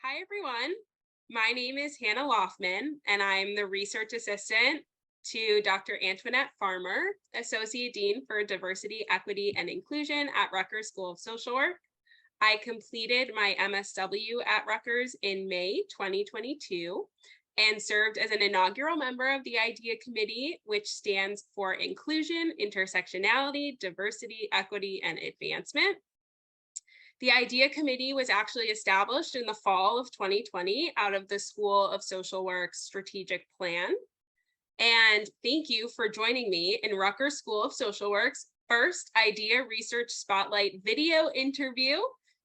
Hi, everyone. My name is Hannah Loffman, and I'm the research assistant to Dr. Antoinette Farmer, Associate Dean for Diversity, Equity, and Inclusion at Rutgers School of Social Work. I completed my MSW at Rutgers in May 2022 and served as an inaugural member of the IDEA committee, which stands for Inclusion, Intersectionality, Diversity, Equity, and Advancement. The IDEA committee was actually established in the fall of 2020 out of the School of Social Work's strategic plan. And thank you for joining me in Rutgers School of Social Work's first IDEA Research Spotlight video interview,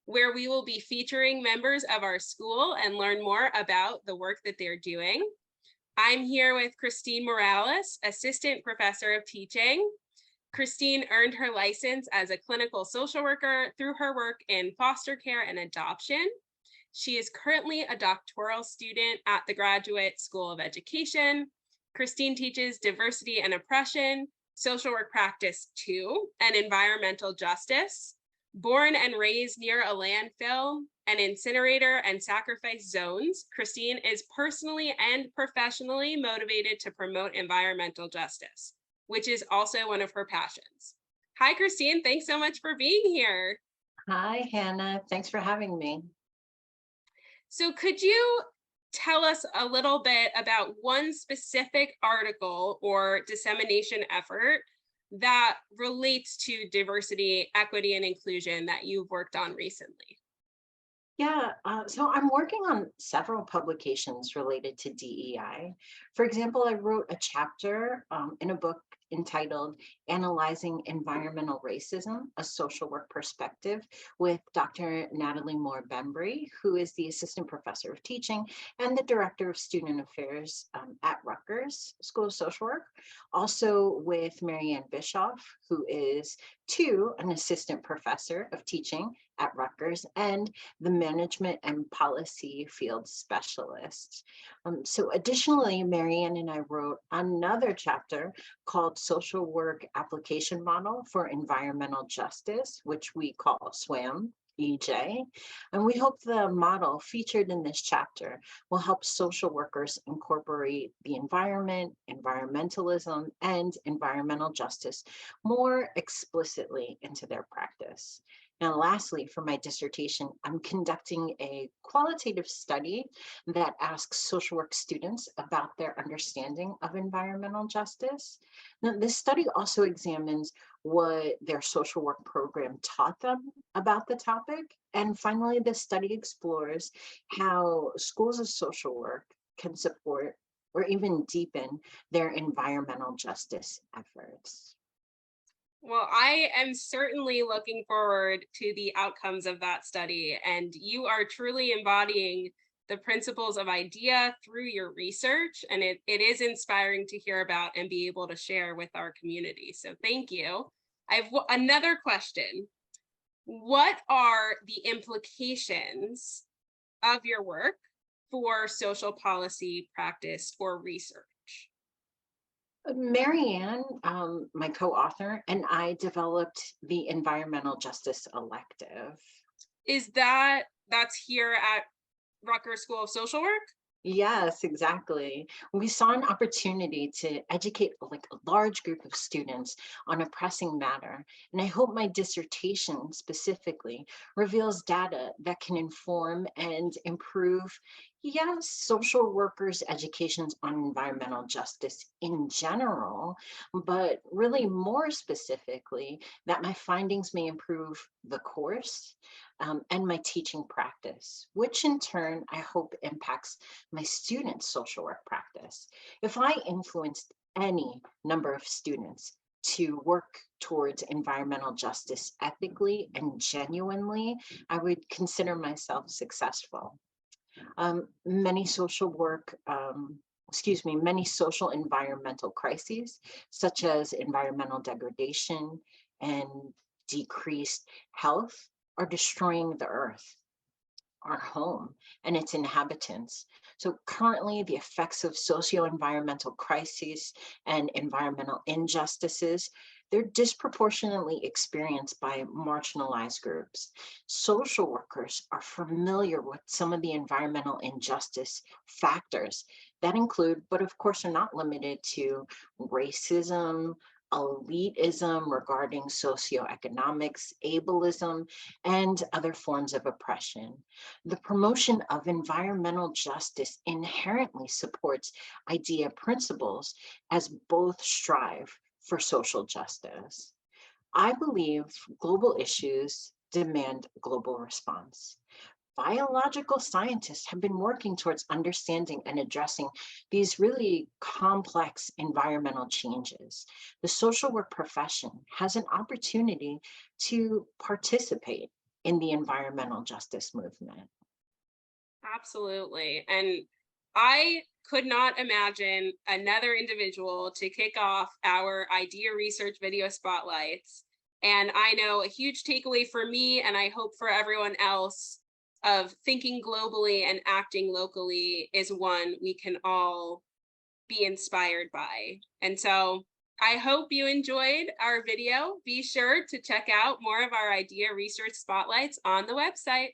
where we will be featuring members of our school and learn more about the work that they're doing. I'm here with Christine Morales, Assistant Professor of Teaching. Christine earned her license as a clinical social worker through her work in foster care and adoption. She is currently a doctoral student at the Graduate School of Education. Christine teaches diversity and oppression, social work practice 2, and environmental justice. Born and raised near a landfill, an incinerator, and sacrifice zones, Christine is personally and professionally motivated to promote environmental justice, which is also one of her passions. Hi, Christine. Thanks so much for being here. Hi, Hannah. Thanks for having me. So could you tell us a little bit about one specific article or dissemination effort that relates to diversity, equity, and inclusion that you've worked on recently? Yeah, so I'm working on several publications related to DEI. For example, I wrote a chapter in a book entitled Analyzing Environmental Racism, a Social Work Perspective with Dr. Natalie Moore-Bembry, who is the Assistant Professor of Teaching and the Director of Student Affairs at Rutgers School of Social Work. Also with Marianne Bischoff, who is an Assistant Professor of Teaching at Rutgers and the Management and Policy Field Specialist. So additionally, Marianne and I wrote another chapter called Social Work Application Model for Environmental Justice, which we call SWAM. EJ, and we hope the model featured in this chapter will help social workers incorporate the environment, environmentalism, and environmental justice more explicitly into their practice. Now, lastly, for my dissertation, I'm conducting a qualitative study that asks social work students about their understanding of environmental justice. Now, this study also examines what their social work program taught them about the topic. And finally, the study explores how schools of social work can support or even deepen their environmental justice efforts. Well, I am certainly looking forward to the outcomes of that study, and you are truly embodying the principles of IDEA through your research, and it is inspiring to hear about and be able to share with our community. So thank you. I have another question. What are the implications of your work for social policy practice or research? Marianne, my co-author, and I developed the environmental justice elective. That's here at Rutgers School of Social Work? Yes, exactly. We saw an opportunity to educate like a large group of students on a pressing matter. And I hope my dissertation specifically reveals data that can inform and improve, yes, social workers' educations on environmental justice in general, but really more specifically, that my findings may improve the course and my teaching practice, which in turn I hope impacts my students' social work practice. If I influenced any number of students to work towards environmental justice ethically and genuinely, I would consider myself successful. Many social environmental crises, such as environmental degradation and decreased health, are destroying the earth, our home, and its inhabitants. So currently, the effects of socio-environmental crises and environmental injustices they're disproportionately experienced by marginalized groups. Social workers are familiar with some of the environmental injustice factors that include, but of course are not limited to, racism, elitism regarding socioeconomics, ableism, and other forms of oppression. The promotion of environmental justice inherently supports IDEA principles as both strive for social justice. I believe global issues demand global response. Biological scientists have been working towards understanding and addressing these really complex environmental changes. The social work profession has an opportunity to participate in the environmental justice movement. Absolutely. And I could not imagine another individual to kick off our IDEA research video spotlights. And I know a huge takeaway for me, and I hope for everyone else, of thinking globally and acting locally is one we can all be inspired by. And so I hope you enjoyed our video. Be sure to check out more of our IDEA research spotlights on the website.